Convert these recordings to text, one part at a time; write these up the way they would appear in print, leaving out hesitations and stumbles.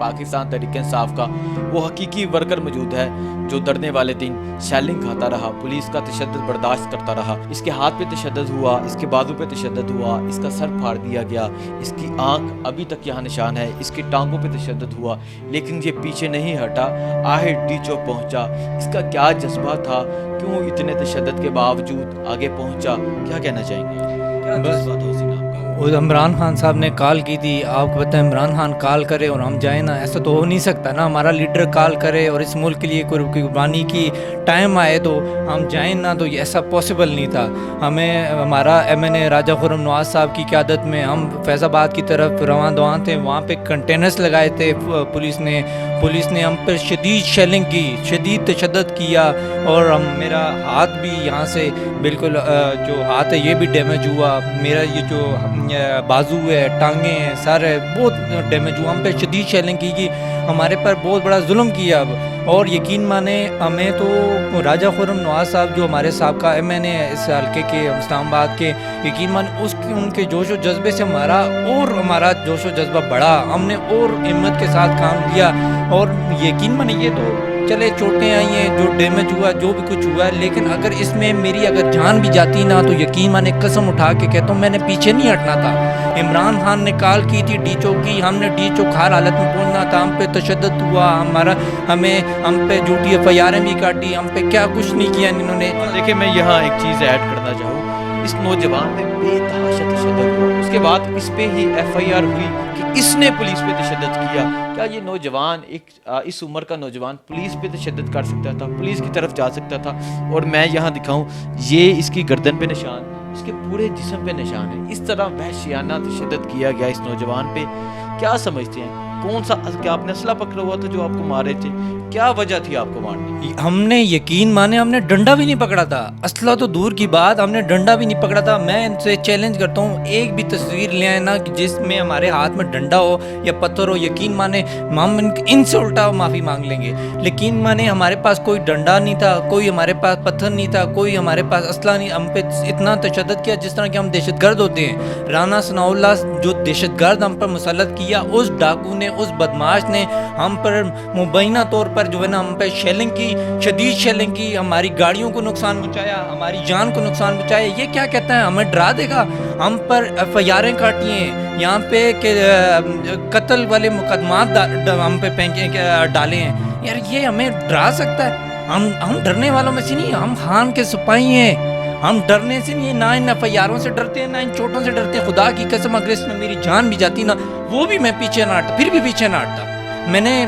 پاکستان تحریک انصاف کا وہ حقیقی ورکر موجود ہے جو ڈرنے والے دن شیلنگ کھاتا رہا، پولیس کا تشدد برداشت کرتا رہا۔ اس کے ہاتھ پہ تشدد ہوا، اس کے بازو پہ تشدد ہوا، اس کا سر پھاڑ دیا گیا، اس کی آنکھ ابھی تک یہاں نشان ہے، اس کی ٹانگوں پہ تشدد ہوا، لیکن یہ پیچھے نہیں ہٹا، آخر ڈی چوک پہنچا۔ اس کا کیا جذبہ تھا، کیوں اتنے تشدد کے باوجود آگے پہنچا، کیا کہنا چاہیں گے؟ کیا جذبہ تھا حسین آپ کا؟ عمران خان صاحب نے کال کی تھی، آپ کو پتہ ہے عمران خان کال کرے اور ہم جائیں نا، ایسا تو ہو نہیں سکتا نا، ہمارا لیڈر کال کرے اور اس ملک کے لیے کوئی قربانی کی ٹائم آئے تو ہم جائیں نا، تو یہ ایسا پاسبل نہیں تھا۔ ہمیں ہمارا MN راجہ خرم نواز صاحب کی قیادت میں ہم فیض آباد کی طرف رواں دواں تھے، وہاں پہ کنٹینرز لگائے تھے پولیس نے ہم پر شدید شیلنگ کی، شدید تشدد کیا، اور میرا ہاتھ بھی یہاں سے بالکل جو ہاتھ ہے یہ بھی ڈیمیج ہوا، میرا یہ جو بازو ہے، ٹانگیں ہیں، سر ہے، بہت ڈیمیج ہوا، ہم پہ شدید شیلنگ کی، ہمارے پر بہت بڑا ظلم کیا اب۔ اور یقین مانے ہمیں تو راجہ خرم نواز صاحب جو ہمارے سابقہ MN ہے اس حلقے کے اسلام آباد کے، یقین مانے ان کے جوش و جذبے سے ہمارا جوش و جذبہ بڑھا، ہم نے اور ہمت کے ساتھ کام کیا۔ اور یقین مانے یہ تو چلے چوٹیں آئی ہیں، جو ڈیمیج ہوا، جو بھی کچھ ہوا ہے، لیکن اگر اس میں میری اگر جان بھی جاتی نا تو یقین مانے قسم اٹھا کے کہتا ہوں میں نے پیچھے نہیں ہٹنا تھا۔ عمران خان نے کال کی تھی ڈی چوک کی، ہم نے ڈی چوک ہر حالت میں پہنچنا تھا، ہم پہ تشدد ہوا، ہم پہ جھوٹی FIR بھی کاٹی، ہم پہ کیا کچھ نہیں کیا انہوں نے۔ دیکھیں میں یہاں ایک چیز ایڈ کرنا چاہوں، اس نوجوان پہ بے تحاشا تشدد ہوا، اس کے بعد اس پہ ہی FIR ہوئی کہ اس نے پولیس پہ تشدد کیا۔ کیا یہ نوجوان اس عمر کا نوجوان پولیس پہ تشدد کر سکتا تھا، پولیس کی طرف جا سکتا تھا؟ اور میں یہاں دکھاؤں، یہ اس کی گردن پہ نشان، اس کے پورے جسم پہ نشان ہے، اس طرح وحشیانہ تشدد کیا گیا اس نوجوان پہ۔ کیا سمجھتے ہیں کون سا، کیا آپ نے اسلحہ پکڑا ہوا تھا جو آپ کو مارے تھے؟ کیا وجہ تھی آپ کو مارنے کی؟ ہم نے یقین مانے ہم نے ڈنڈا بھی نہیں پکڑا تھا، اسلحہ تو دور کی بات، ہم نے ڈنڈا بھی نہیں پکڑا تھا۔ میں ان سے چیلنج کرتا ہوں ایک بھی تصویر لے آئے نا جس میں ہمارے ہاتھ میں ڈنڈا ہو یا پتھر ہو، یقین مانے ہم ان سے الٹا معافی مانگ لیں گے، لیکن مانے ہمارے پاس کوئی ڈنڈا نہیں تھا، کوئی ہمارے پاس پتھر نہیں تھا، کوئی ہمارے پاس اسلحہ نہیں۔ ہم پہ اتنا تشدد کیا جس طرح کہ ہم دہشت گرد ہوتے ہیں۔ رانا ثناء اللہ جو دہشت گرد ہم پر مسلط کیا، اس ڈاکو نے، اس بدماش نے ہم پر مبینہ طور پر جو ہے نا ہم پہ شیلنگ کی، شدید شیلنگ کی، ہماری گاڑیوں کو نقصان پہنچایا، ہماری جان کو نقصان پہنچایا۔ یہ کیا کہتا ہے، ہمیں ڈرا دے گا؟ ہم پر FIR کاٹی ہیں یہاں پہ کہ قتل والے مقدمات ہم پہ ڈالے ہیں، یار یہ ہمیں ڈرا سکتا ہے؟ ہم ڈرنے والوں میں سے نہیں، ہم خان کے سپاہی ہیں، ہم ڈرنے سے نہیں، نہ ان FIR سے ڈرتے ہیں، نہ ان چوٹوں سے ڈرتے ہیں۔ خدا کی قسم اگر اس میں میری جان بھی جاتی نا وہ بھی میں پیچھے نہ ہٹتا، پھر بھی پیچھے نہ ہٹتا۔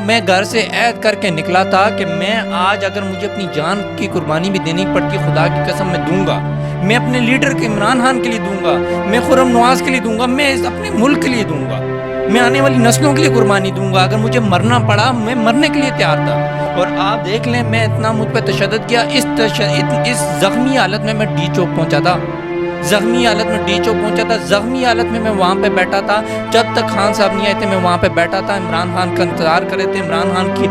میں گھر سے عہد کر کے نکلا تھا کہ میں آج اگر مجھے اپنی جان کی قربانی بھی دینی پڑتی، خدا کی قسم میں دوں گا، میں اپنے لیڈر کے عمران خان کے لیے دوں گا، میں خرم نواز کے لیے دوں گا، میں اپنے ملک کے لیے دوں گا، میں آنے والی نسلوں کے لیے قربانی دوں گا۔ اگر مجھے مرنا پڑا میں مرنے کے لیے تیار تھا۔ اور آپ دیکھ لیں میں اتنا مجھ پہ تشدد کیا، اس زخمی حالت میں ڈی چوک پہنچا تھا، زخمی حالت میں وہاں پہ بیٹھا تھا، جب تک خان صاحب نہیں آئے تھے میں وہاں پہ بیٹھا تھا، عمران خان کا انتظار کرے تھے، عمران خان کی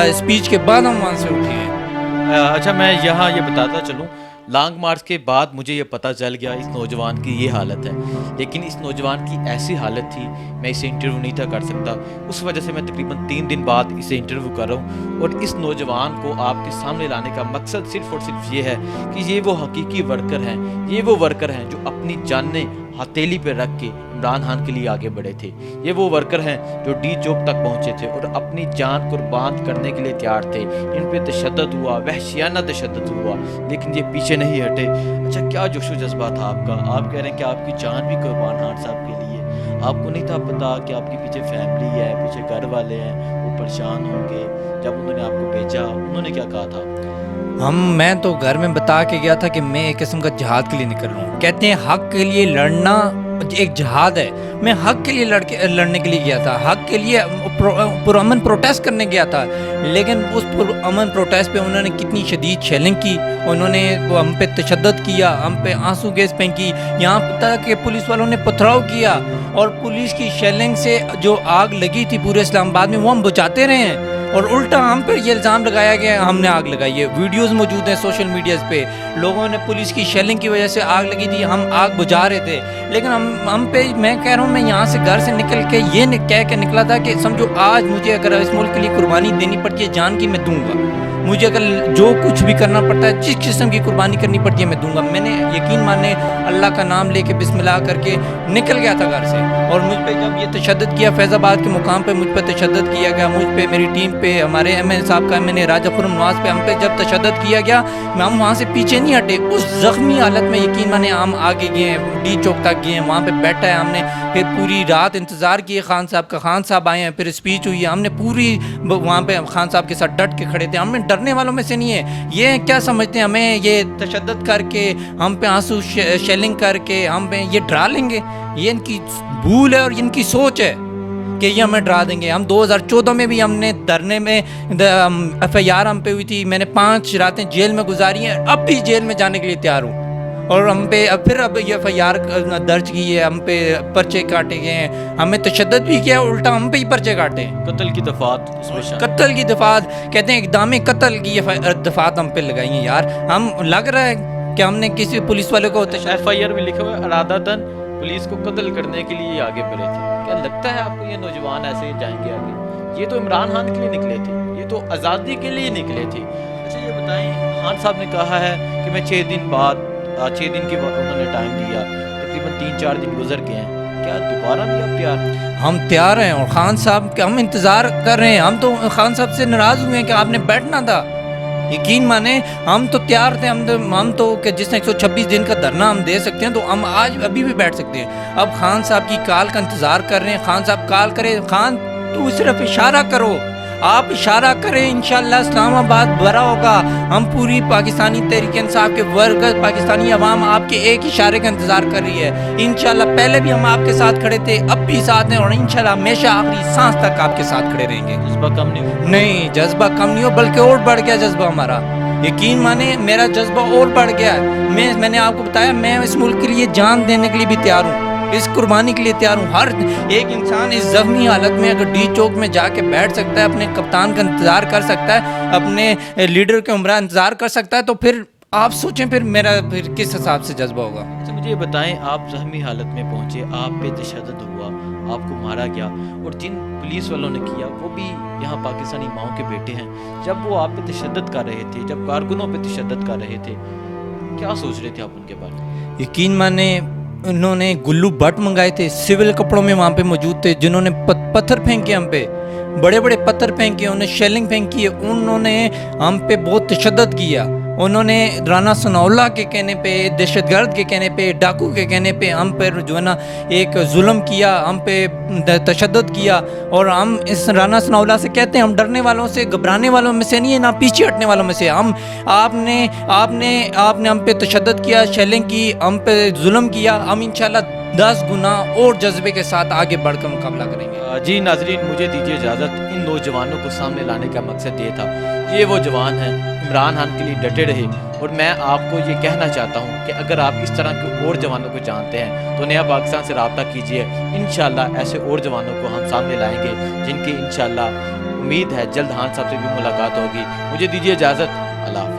اسپیچ کے بعد ہم وہاں سے اٹھے ہیں۔ اچھا میں یہاں یہ بتاتا چلوں، لانگ مارچ کے بعد مجھے یہ پتہ چل گیا اس نوجوان کی یہ حالت ہے، لیکن اس نوجوان کی ایسی حالت تھی میں اسے انٹرویو نہیں تھا کر سکتا، اس وجہ سے میں تقریباً 3 دن بعد اسے انٹرویو کر رہا ہوں۔ اور اس نوجوان کو آپ کے سامنے لانے کا مقصد صرف اور صرف یہ ہے کہ یہ وہ حقیقی ورکر ہیں، یہ وہ ورکر ہیں جو اپنی جانیں ہتھیلی پہ رکھ کے عمران خان کے لیے آگے بڑھے تھے، یہ وہ ورکر ہیں جو ڈی چوک تک پہنچے تھے اور اپنی جان قربان کرنے کے لیے تیار تھے۔ ان پہ تشدد ہوا، وحشیانہ تشدد ہوا، لیکن یہ پیچھے نہیں ہٹے۔ اچھا کیا جوش و جذبہ تھا آپ کا؟ آپ کہہ رہے ہیں کہ آپ کی جان بھی قربان خان صاحب کے لیے، آپ کو نہیں تھا پتا کہ آپ کے پیچھے فیملی ہے، پیچھے گھر والے ہیں، وہ پریشان ہوں گے؟ جب انہوں نے آپ کو بھیجا انہوں نے کیا کہا تھا؟ میں تو گھر میں بتا کے گیا تھا کہ میں ایک قسم کا جہاد کے لیے نکل رہا ہوں، کہتے ہیں حق کے لیے لڑنا ایک جہاد ہے، میں حق کے لیے لڑنے کے لیے گیا تھا، حق کے لیے پرامن پروٹیسٹ کرنے گیا تھا، لیکن اس پرامن پروٹیسٹ پہ انہوں نے کتنی شدید شیلنگ کی، انہوں نے ہم پہ تشدد کیا، ہم پہ آنسو گیس پھینکی، یہاں تک کہ پولیس والوں نے پتھراؤ کیا، اور پولیس کی شیلنگ سے جو آگ لگی تھی پورے اسلام آباد میں وہ ہم بجھاتے رہے ہیں۔ اور الٹا ہم پر یہ الزام لگایا گیا ہم نے آگ لگائی ہے. ویڈیوز موجود ہیں سوشل میڈیاز پہ, لوگوں نے پولیس کی شیلنگ کی وجہ سے آگ لگی تھی, ہم آگ بجھا رہے تھے, لیکن ہم پہ میں کہہ رہا ہوں میں یہاں سے گھر سے نکل کے یہ کہہ کے نکلا تھا کہ سمجھو آج مجھے اگر اس ملک کے لیے قربانی دینی پڑتی ہے جان کی میں دوں گا, مجھے اگر جو کچھ بھی کرنا پڑتا ہے جس قسم کی قربانی کرنی پڑتی ہے میں دوں گا. میں نے یقین مانے اللہ کا نام لے کے بسم اللہ کر کے نکل گیا تھا گھر سے, اور مجھ پہ جب یہ تشدد کیا فیض آباد کے مقام پہ مجھ پہ تشدد کیا گیا, مجھ پہ میری ٹیم پہ ہمارے ایم ایل صاحب کا ایم این اے راجہ خرم نواز پہ ہم پہ جب تشدد کیا گیا ہم وہاں سے پیچھے نہیں ہٹے. اس زخمی حالت میں یقین مانے ہم آگے گئے ہیں, ڈی چوک تک گئے ہیں, وہاں پہ بیٹھا ہے ہم نے, پھر پوری رات انتظار کیے خان صاحب کا, خان صاحب آئے ہیں, پھر اسپیچ ہوئی ہے, ہم نے پوری وہاں پہ خان صاحب کے ساتھ ڈٹ کے کھڑے تھے. ہم نے ڈرنے والوں میں سے نہیں ہے. یہ کیا سمجھتے ہیں ہمیں یہ تشدد کر کے ہم پہ آنسو شیلنگ کر کے ہم پہ یہ ڈرا لیں گے؟ یہ ان کی بھول ہے اور ان کی سوچ ہے کہ یہ ہمیں ڈرا دیں گے. ہم 2014 میں بھی ہم نے دھرنے میں ایف آئی آر ہم پہ ہوئی تھی, میں نے 5 راتیں جیل میں گزاری ہیں, اب بھی جیل میں جانے کے لیے تیار ہوں. اور ہم پہ اب یہ ایف آئی آر درج کی ہے, ہم پہ پرچے کاٹے گئے ہیں, ہمیں تشدد بھی کیا, الٹا ہم پہ ہی پرچے کاٹے ہیں. قتل کی دفعات اس میں شامل. قتل کی دفعات کہتے ہیں اقدام قتل کی دفعات ہم پہ لگائی ہیں. یار ہم لگ رہا ہے کہ ہم نے کسی پولیس والے کو ایف آئی آر میں لکھا ہوا ہے ارادتاً پولیس کو قتل کرنے کے لیے آگے بڑھے تھے. کیا لگتا ہے آپ کو یہ نوجوان ایسے جائیں گے آگے؟ یہ تو عمران خان کے لیے نکلے تھے, یہ تو آزادی کے لیے نکلے تھے. اچھا یہ بتائیں, خان صاحب نے کہا ہے کہ میں 6 دن بعد 6 دن کی انہوں نے ٹائم دیا, تقریباً 3-4 دن گزر گئے ہیں, کیا دوبارہ بھی آپ تیار ہیں؟ ہم تیار ہیں, اور خان صاحب کے ہم انتظار کر رہے ہیں. ہم تو خان صاحب سے ناراض ہوئے ہیں کہ آپ نے بیٹھنا تھا. یقین مانے ہم تو تیار تھے, ہم تو کہ جس نے 126 دن کا دھرنا ہم دے سکتے ہیں تو ہم آج ابھی بھی بیٹھ سکتے ہیں. اب خان صاحب کی کال کا انتظار کر رہے ہیں. خان صاحب کال کرے, خان تو صرف اشارہ کرو, آپ اشارہ کریں, انشاءاللہ اسلام آباد بھرا ہوگا. ہم پوری پاکستانی تحریک انصاف کے ورگ, پاکستانی عوام آپ کے ایک اشارے کا انتظار کر رہی ہے. انشاءاللہ پہلے بھی ہم آپ کے ساتھ کھڑے تھے, اب بھی ساتھ ہیں, اور انشاءاللہ ہمیشہ آخری سانس تک آپ کے ساتھ کھڑے رہیں گے. جذبہ کم نہیں ہو؟ نہیں, جذبہ کم نہیں ہو بلکہ اور بڑھ گیا جذبہ ہمارا. یقین مانے میرا جذبہ اور بڑھ گیا ہے. میں نے آپ کو بتایا میں اس ملک کے لیے جان دینے کے لیے بھی تیار ہوں, اس قربانی کے لیے تیار ہوں. ہر ایک انسان اس زخمی حالت میں اگر ڈی چوک میں جا کے بیٹھ سکتا ہے, اپنے کپتان کا انتظار کر سکتا ہے, اپنے لیڈر کے عمرہ انتظار کر سکتا ہے, تو پھر آپ سوچیں پھر میرا پھر کس حساب سے جذبہ ہوگا. اچھا مجھے یہ بتائیں, آپ زخمی حالت میں پہنچے, آپ پہ تشدد ہوا, آپ کو مارا گیا, اور جن پولیس والوں نے کیا وہ بھی یہاں پاکستانی ماؤں کے بیٹے ہیں. جب وہ آپ پہ تشدد کر رہے تھے, جب کارکنوں پہ تشدد کر رہے تھے, کیا سوچ رہے تھے آپ ان کے بارے میں؟ یقین مانے انہوں نے گلو بٹ منگائے تھے, سول کپڑوں میں وہاں پہ موجود تھے, جنہوں نے پتھر پھینکے ہم پہ, بڑے بڑے پتھر پھینکے, انہوں نے شیلنگ پھینکی ہے, انہوں نے ہم پہ بہت تشدد کیا. انہوں نے رانا ثناءاللہ کے کہنے پہ, دہشت گرد کے کہنے پہ, ڈاکو کے کہنے پہ ہم پر جو ہے نا ایک ظلم کیا, ہم پہ تشدد کیا. اور ہم اس رانا ثناءاللہ سے کہتے ہیں ہم ڈرنے والوں سے, گھبرانے والوں میں سے نہیں ہے, نہ پیچھے ہٹنے والوں میں سے. آپ نے ہم پہ تشدد کیا, شیلنگ کی, ہم پہ ظلم کیا, ہم انشاءاللہ 10 گنا اور جذبے کے ساتھ آگے بڑھ کر مقابلہ کریں گے. جی ناظرین, مجھے دیجیے اجازت. ان نوجوانوں کو سامنے لانے کا مقصد یہ تھا, یہ وہ جوان ہیں عمران خان کے لیے ڈٹے رہے. اور میں آپ کو یہ کہنا چاہتا ہوں کہ اگر آپ اس طرح کے اور جوانوں کو جانتے ہیں تو نیا پاکستان سے رابطہ کیجیے. انشاءاللہ ایسے اور جوانوں کو ہم سامنے لائیں گے جن کی انشاءاللہ امید ہے جلد خان صاحب سے بھی ملاقات ہوگی. مجھے دیجیے اجازت. اللہ حافظ.